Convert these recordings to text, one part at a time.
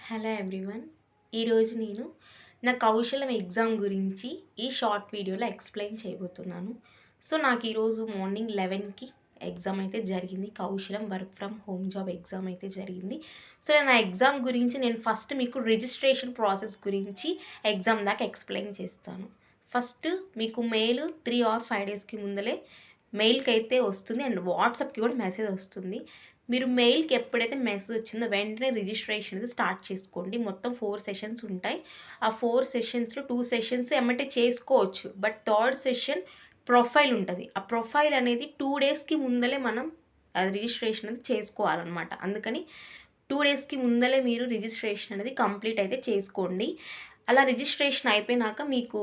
Hello everyone. ఈరోజు నేను నా కౌశలం ఎగ్జామ్ గురించి ఈ షార్ట్ వీడియోలో ఎక్స్ప్లెయిన్ చేయబోతున్నాను. సో నాకు ఈరోజు మార్నింగ్ 11కి ఎగ్జామ్ అయితే జరిగింది. Kaushalam work from home job exam అయితే జరిగింది. సో నా ఎగ్జామ్ గురించి నేను ఫస్ట్ మీకు రిజిస్ట్రేషన్ ప్రాసెస్ గురించి ఎగ్జామ్ దాకా ఎక్స్ప్లెయిన్ చేస్తాను. ఫస్ట్ మీకు మెయిల్ 3 or 5 డేస్కి ముందలే మెయిల్కి అయితే వస్తుంది అండ్ వాట్సాప్కి కూడా మెసేజ్ వస్తుంది. మీరు మెయిల్కి ఎప్పుడైతే మెసేజ్ వచ్చిందో వెంటనే రిజిస్ట్రేషన్ అనేది స్టార్ట్ చేసుకోండి. మొత్తం 4 సెషన్స్ ఉంటాయి. ఆ 4 సెషన్స్లో 2 సెషన్స్ ఎమ్మటే చేసుకోవచ్చు. బట్ థర్డ్ సెషన్ ప్రొఫైల్ ఉంటుంది. ఆ ప్రొఫైల్ అనేది 2 డేస్కి ముందలే మనం అది రిజిస్ట్రేషన్ అనేది చేసుకోవాలన్నమాట. అందుకని 2 డేస్కి ముందలే మీరు రిజిస్ట్రేషన్ అనేది కంప్లీట్ అయితే చేసుకోండి. అలా రిజిస్ట్రేషన్ అయిపోయినాక మీకు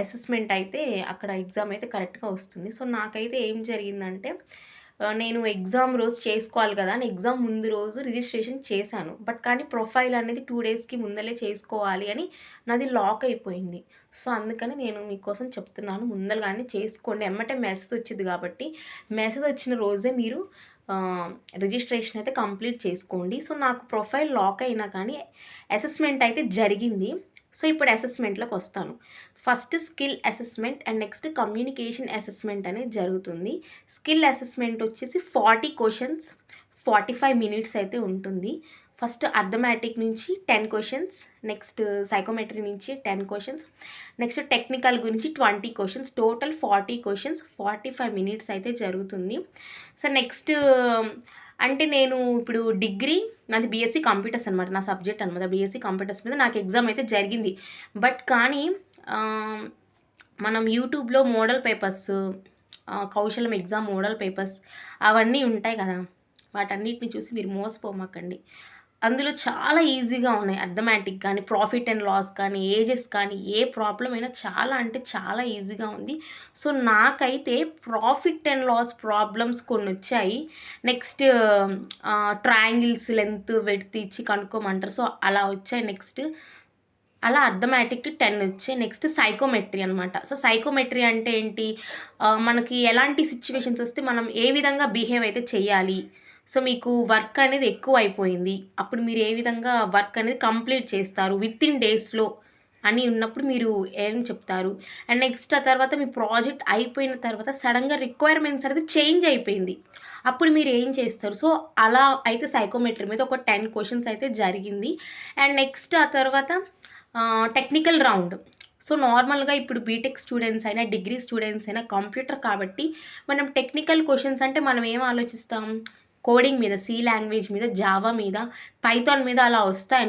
అసెస్మెంట్ అయితే అక్కడ ఎగ్జామ్ అయితే కరెక్ట్గా వస్తుంది. సో నాకైతే ఏం జరిగిందంటే నేను ఎగ్జామ్ రోజు చేసుకోవాలి కదా అని ఎగ్జామ్ ముందు రోజు రిజిస్ట్రేషన్ చేశాను. బట్ కానీ ప్రొఫైల్ అనేది 2 డేస్కి ముందలే చేసుకోవాలి అని నాది లాక్ అయిపోయింది. సో అందుకని నేను మీకోసం చెప్తున్నాను, ముందరగానే చేసుకోండి. ఎమ్మటే మెసేజ్ వచ్చింది కాబట్టి మెసేజ్ వచ్చిన రోజే మీరు రిజిస్ట్రేషన్ అయితే కంప్లీట్ చేసుకోండి. సో నాకు ప్రొఫైల్ లాక్ అయినా కానీ అసెస్మెంట్ అయితే జరిగింది. సో ఇప్పుడు అసెస్మెంట్లోకి వస్తాను. First skill assessment and next communication assessment అనేది జరుగుతుంది. స్కిల్ అసెస్మెంట్ వచ్చేసి 40 క్వశ్చన్స్ 45 మినిట్స్ అయితే ఉంటుంది. ఫస్ట్ అర్థమెటిక్ నుంచి 10 క్వశ్చన్స్, నెక్స్ట్ సైకోమెట్రీ నుంచి 10 క్వశ్చన్స్, నెక్స్ట్ టెక్నికల్ గురించి 20 క్వశ్చన్స్, టోటల్ 40 క్వశ్చన్స్ 45 మినిట్స్ అయితే జరుగుతుంది. సో నెక్స్ట్ అంటే నేను ఇప్పుడు డిగ్రీ నాది బీఎస్సీ కంప్యూటర్స్ అనమాట. నా సబ్జెక్ట్ అనమాట బీఎస్సీ కంప్యూటర్స్ మీద నాకు ఎగ్జామ్ అయితే జరిగింది. బట్ కానీ మనం యూట్యూబ్లో model papers, Kaushalam exam model papers అవన్నీ ఉంటాయి కదా, వాటన్నిటిని చూసి మీరు మోసపోమాకండి. అందులో చాలా ఈజీగా ఉన్నాయి. అర్థమెటిక్ కానీ, ప్రాఫిట్ అండ్ లాస్ కానీ, ఏజెస్ కానీ, ఏ ప్రాబ్లం అయినా చాలా అంటే చాలా ఈజీగా ఉంది. సో నాకైతే ప్రాఫిట్ అండ్ లాస్ ప్రాబ్లమ్స్ కొన్ని వచ్చాయి. నెక్స్ట్ ట్రయాంగిల్స్ లెంత్ విడ్త్ ఇచ్చి కనుక్కోమంటారు. సో అలా వచ్చాయి. నెక్స్ట్ అలా అర్థమెటిక్ 10 వచ్చాయి. నెక్స్ట్ సైకోమెట్రీ అనమాట. సో సైకోమెట్రీ అంటే ఏంటి, మనకి ఎలాంటి సిచ్యువేషన్స్ వస్తే మనం ఏ విధంగా బిహేవ్ అయితే చేయాలి, సో మీకు వర్క్ అనేది ఎక్కువ అయిపోయింది, అప్పుడు మీరు ఏ విధంగా వర్క్ అనేది కంప్లీట్ చేస్తారు వితిన్ డేస్లో అని ఉన్నప్పుడు మీరు ఏం చెప్తారు. అండ్ నెక్స్ట్ ఆ తర్వాత మీ ప్రాజెక్ట్ అయిపోయిన తర్వాత సడన్గా రిక్వైర్మెంట్స్ అనేది చేంజ్ అయిపోయింది, అప్పుడు మీరు ఏం చేస్తారు. సో అలా అయితే సైకోమెట్రీ మీద ఒక 10 క్వశ్చన్స్ అయితే జరిగింది. అండ్ నెక్స్ట్ ఆ తర్వాత టెక్నికల్ రౌండ్. సో నార్మల్గా ఇప్పుడు బీటెక్ స్టూడెంట్స్ అయినా డిగ్రీ స్టూడెంట్స్ అయినా కంప్యూటర్ కాబట్టి మనం టెక్నికల్ క్వశ్చన్స్ అంటే మనం ఏం ఆలోచిస్తాం, కోడింగ్ మీద, సి లాంగ్వేజ్ మీద, జావా మీద, పైథాన్ మీద అలా వస్తాయి.